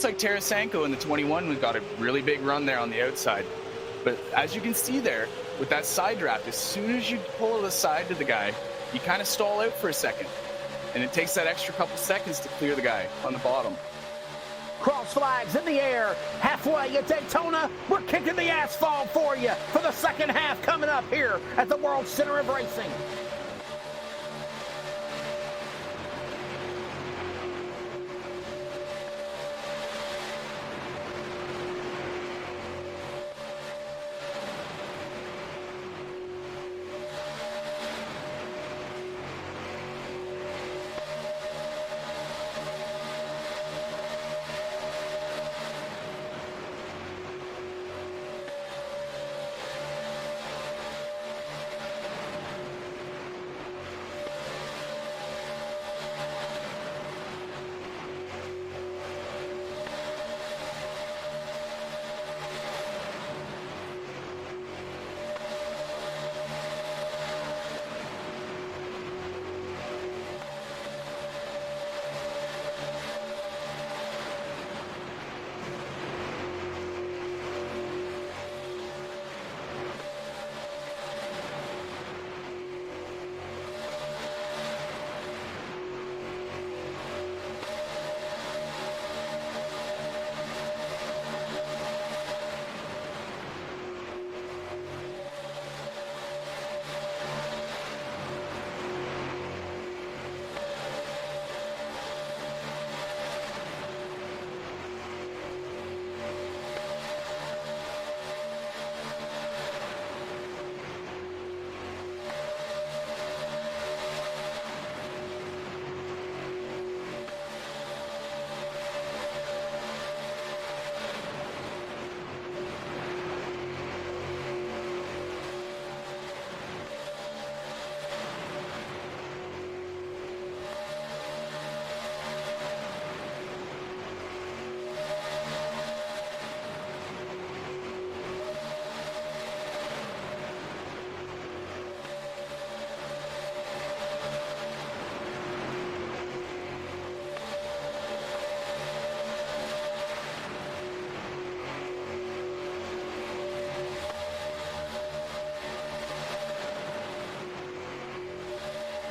like Tarasenko in the 21 got a really big run there on the outside. But as you can see there, with that side draft, as soon as you pull it aside to the guy, you kind of stall out for a second. And it takes that extra couple seconds to clear the guy on the bottom. Cross flags in the air, halfway at Daytona. We're kicking the asphalt for you for the second half coming up here at the World Center of Racing.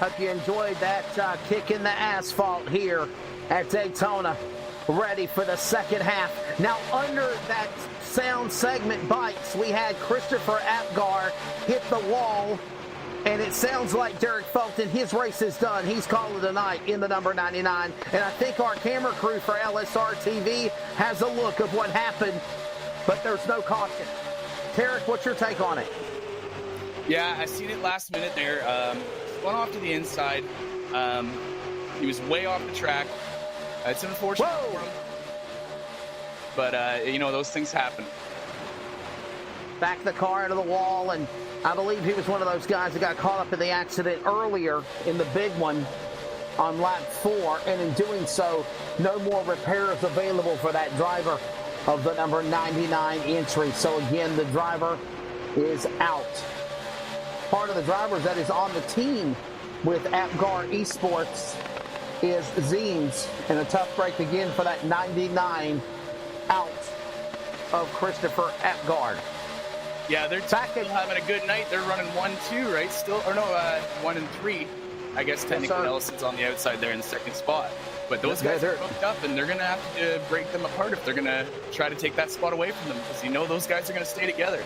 Hope you enjoyed that kick in the asphalt here at Daytona. Ready for the second half. Now, under that sound segment bites, we had Christopher Apgar hit the wall, and it sounds like Derek Fulton, his race is done. He's calling it a night in the number 99. And I think our camera crew for LSR TV has a look of what happened, but there's no caution. Tarek, what's your take on it? Yeah, I seen it last minute there. Went off to the inside. He was way off the track. It's unfortunate for him. But, you know, those things happen. Back the car into the wall, and I believe he was one of those guys that got caught up in the accident earlier in the big one on lap 4, and in doing so, no more repairs available for that driver of the number 99 entry. So again, the driver is out. Part of the drivers that is on the team with Apgar Esports is Zines, and a tough break again for that 99 out of Christopher Apgar. Yeah, they're still having a good night. They're running 1-2, right? Still, or no, 1 and 3. I guess technically Ellison's on the outside there in the second spot. But those guys are hooked up, and they're going to have to break them apart if they're going to try to take that spot away from them, because you know those guys are going to stay together.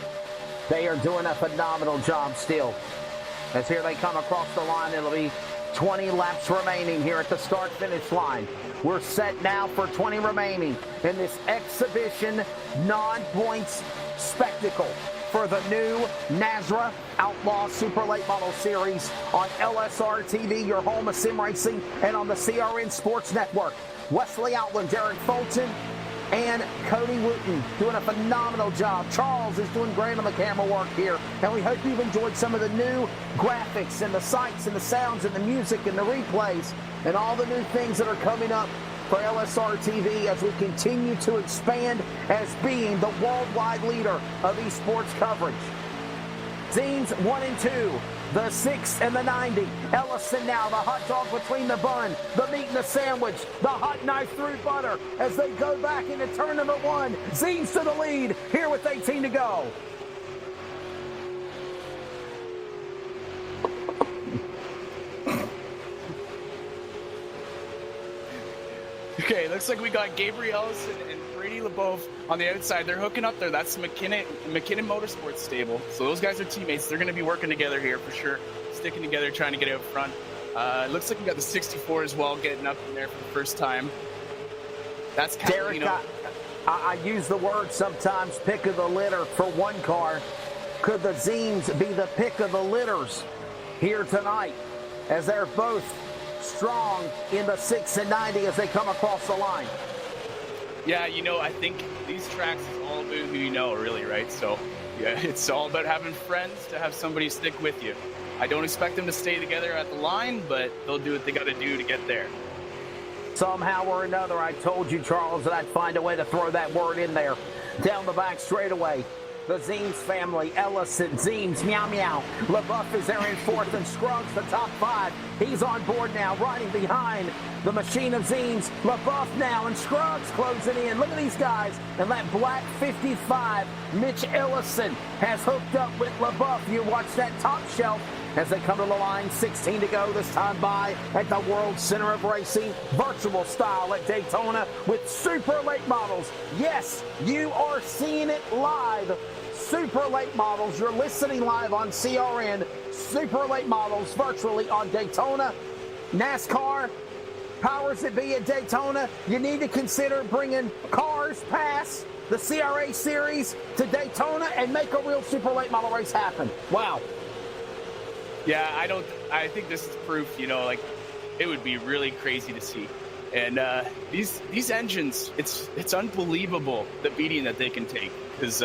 They are doing a phenomenal job still. As here they come across the line, it'll be 20 laps remaining here at the start-finish line. We're set now for 20 remaining in this exhibition non-points spectacle for the new NASRA Outlaw Super Late Model Series on LSR TV, your home of sim racing, and on the CRN Sports Network. Wesley Outland, Derek Fulton, and Cody Wooten doing a phenomenal job. Charles is doing great on the camera work here, and we hope you've enjoyed some of the new graphics and the sights and the sounds and the music and the replays and all the new things that are coming up for LSR TV as we continue to expand as being the worldwide leader of esports coverage. Zines 1 and 2 the 6 and the 90. Ellison now, the hot dog between the bun, the meat and the sandwich, the hot knife through butter as they go back into turn number 1. Zeems to the lead here with 18 to go. Okay, looks like we got Gabriel Ellison and Brady LeBeouf on the outside. They're hooking up there. That's the McKinnon Motorsports stable. So those guys are teammates. They're going to be working together here for sure, sticking together, trying to get out front. It looks like we got the 64 as well, getting up in there for the first time. That's kind of, you know, I use the word sometimes, pick of the litter for one car. Could the Zeems be the pick of the litters here tonight, as they're both strong in the 6 and 90 as they come across the line? Yeah, you know, I think these tracks is all about who you know, really, right? So, yeah, it's all about having friends to have somebody stick with you. I don't expect them to stay together at the line, but they'll do what they got to do to get there. Somehow or another, I told you, Charles, that I'd find a way to throw that word in there. Down the back straightaway, the Zeems family, Ellison, Zeems, meow meow. LeBeouf is there in fourth, and Scruggs, the top 5. He's on board now, riding behind the machine of Zeems. LeBeouf now, and Scruggs closing in. Look at these guys. And that black 55, Mitch Ellison, has hooked up with LeBeouf. You watch that top shelf as they come to the line. 16 to go this time by at the World Center of Racing, virtual style at Daytona with super late models. Yes, you are seeing it live. Super late models. You're listening live on CRN. Super late models virtually on Daytona. NASCAR, powers that be at Daytona, you need to consider bringing cars past the CRA series to Daytona and make a real super late model race happen. Wow. Yeah, I think this is proof, you know, like, it would be really crazy to see. And these engines, it's unbelievable the beating that they can take, because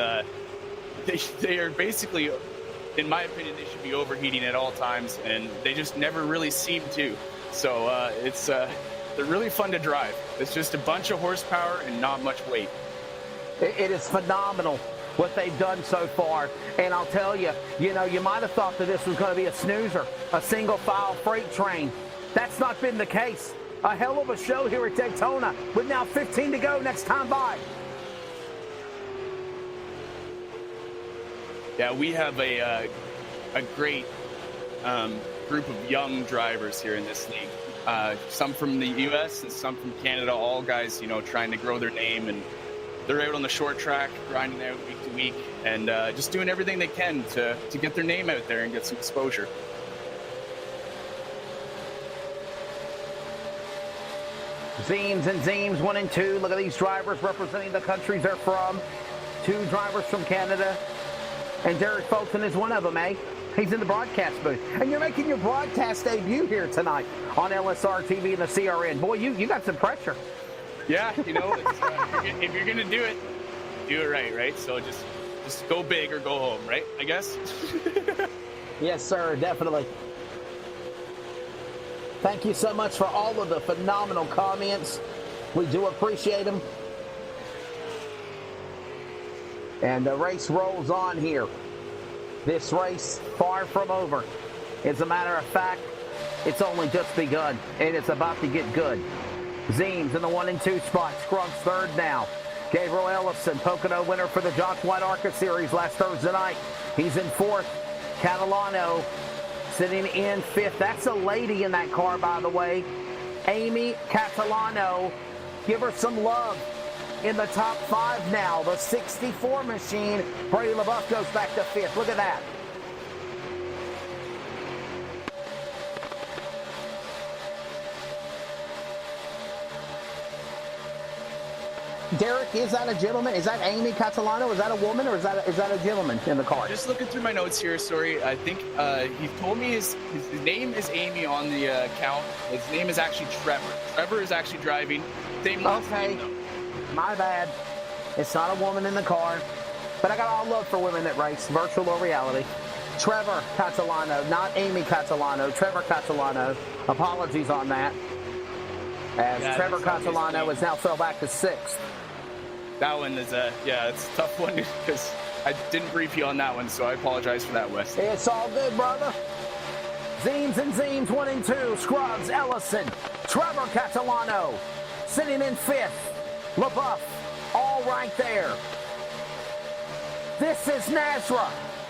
they are basically, in my opinion, they should be overheating at all times, and they just never really seem to. So they're really fun to drive. It's just a bunch of horsepower and not much weight. It is phenomenal what they've done so far. And I'll tell you, you know, you might have thought that this was going to be a snoozer, a single file freight train. That's not been the case. A hell of a show here at Daytona with now 15 to go next time by. Yeah, we have a great group of young drivers here in this league. Some from the U.S. and some from Canada, all guys, you know, trying to grow their name, and they're out on the short track, grinding out week to week, and just doing everything they can to get their name out there and get some exposure. Zeems and Zeems 1 and 2. Look at these drivers representing the countries they're from. 2 drivers from Canada. And Derek Fulton is one of them, eh? He's in the broadcast booth. And you're making your broadcast debut here tonight on LSR TV and the CRN. Boy, you got some pressure. Yeah, you know, if you're going to do it right? So just go big or go home, right? I guess. Yes, sir, definitely. Thank you so much for all of the phenomenal comments. We do appreciate them. And the race rolls on here. This race, far from over. As a matter of fact, it's only just begun, and it's about to get good. Zeems in the 1 and 2 spot. Scruggs third now. Gabriel Ellison, Pocono winner for the Jock White ARCA Series last Thursday night. He's in fourth. Catalano sitting in fifth. That's a lady in that car, by the way. Amy Catalano. Give her some love. In the top 5 now, the 64 machine. Brady LeBeouf goes back to 5th. Look at that. Derek, is that a gentleman? Is that Amy Catalano? Is that a woman, or is that a gentleman in the car? Just looking through my notes here, sorry. I think he told me his name is Amy on the account. His name is actually Trevor. Trevor is actually driving. Same last name, though. My bad. It's not a woman in the car. But I got all love for women that race, virtual or reality. Trevor Catalano, not Amy Catalano. Trevor Catalano. Apologies on that. As Trevor Catalano is now fell back to 6th. That one is it's a tough one because I didn't brief you on that one, so I apologize for that, Wes. It's all good, brother. Zeems and Zeems 1 and 2. Scruggs, Ellison, Trevor Catalano sitting in 5th. LaBeouf, all right there. This is NASRA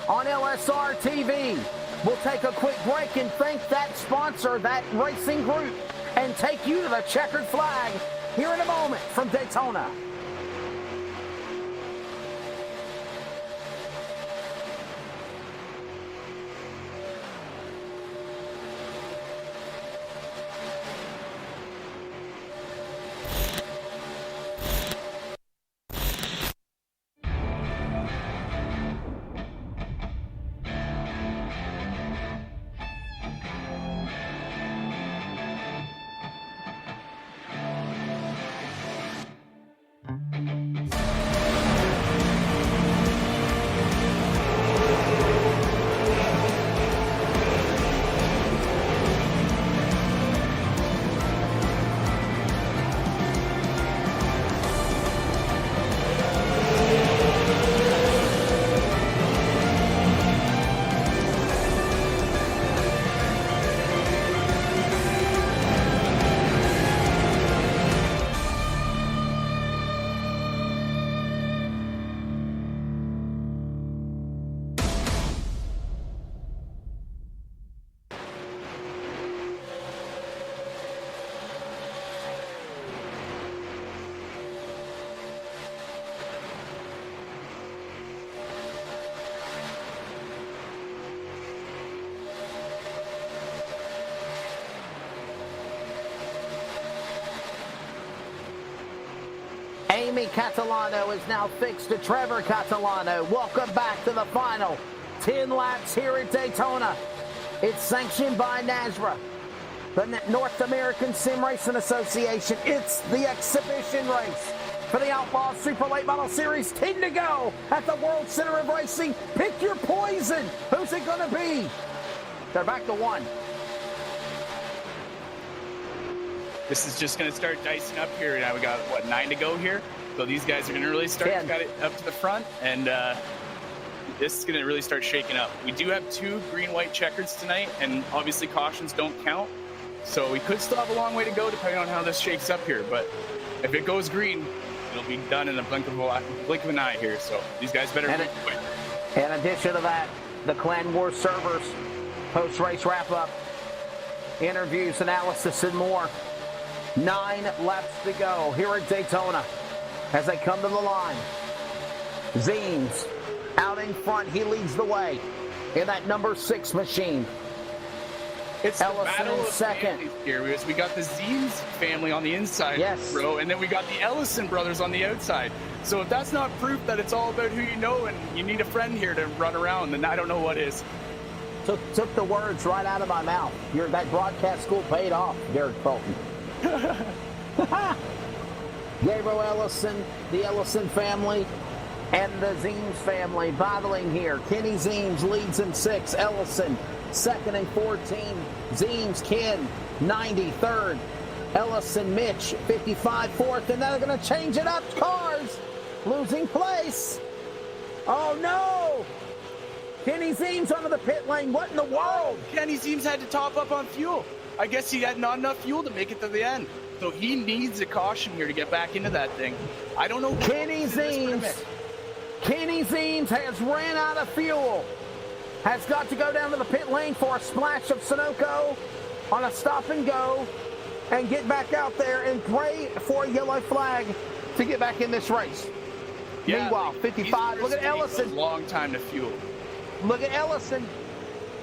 on LSR TV. We'll take a quick break and thank that sponsor, that racing group, and take you to the checkered flag here in a moment from Daytona. Amy Catalano is now fixed to Trevor Catalano. Welcome back to the final 10 laps here at Daytona. It's sanctioned by NASRA, the North American Sim Racing Association. It's the exhibition race for the Outlaw Super Late Model Series. 10 to go at the World Center of Racing. Pick your poison. Who's it going to be? They're back to 1. This is just going to start dicing up here. Now we got, 9 to go here? So these guys are going to really start. Got it up to the front, and this is going to really start shaking up. We do have 2 green-white checkers tonight, and obviously cautions don't count. So we could still have a long way to go depending on how this shakes up here. But if it goes green, it'll be done in a blink of an eye here. So these guys better move quick. In addition to that, the Clan War servers, post-race wrap-up, interviews, analysis, and more. 9 laps to go here at Daytona as they come to the line. Zeems out in front. He leads the way in that number 6 machine. It's Ellison the battle of second. Here. We got the Zeems family on the inside row, and then we got the Ellison brothers on the outside. So if that's not proof that it's all about who you know and you need a friend here to run around, then I don't know what is. Took the words right out of my mouth. That broadcast school paid off, Derek Fulton. Gabriel Ellison, the Ellison family, and the Zeems family battling here. Kenny Zeems leads in 6. Ellison, 2nd and 14. Zeems, Ken, 93rd. Ellison, Mitch, 55, 4th. And now they're going to change it up. Cars losing place. Oh, no. Kenny Zeems onto the pit lane. What in the world? Kenny Zeems had to top up on fuel. I guess he had not enough fuel to make it to the end. So he needs a caution here to get back into that thing. I don't know. Kenny Zeems has ran out of fuel. Has got to go down to the pit lane for a splash of Sunoco on a stop and go and get back out there and pray for a yellow flag to get back in this race. Yeah, meanwhile, 55. Look at Ellison. Long time to fuel. Look at Ellison.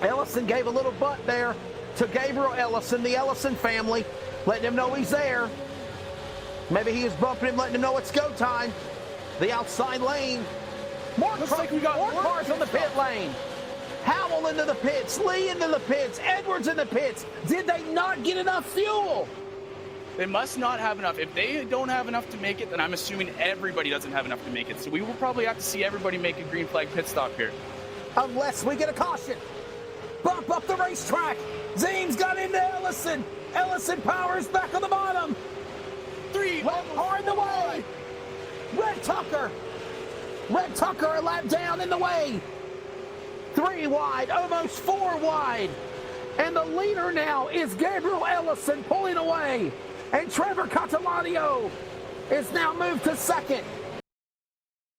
Ellison gave a little butt there to Gabriel Ellison, the Ellison family, letting him know he's there. Maybe he is bumping him, letting him know it's go time. The outside lane. More cars on the pit lane. Howell into the pits. Lee into the pits. Edwards in the pits. Did they not get enough fuel? They must not have enough. If they don't have enough to make it, then I'm assuming everybody doesn't have enough to make it. So we will probably have to see everybody make a green flag pit stop here. Unless we get a caution. Bump up the racetrack. Zeems got into Ellison. Ellison powers back on the bottom. 3 are in the way. Red Tucker a lap down in the way. 3 wide, almost 4 wide. And the leader now is Gabriel Ellison pulling away. And Trevor Catalanio is now moved to second.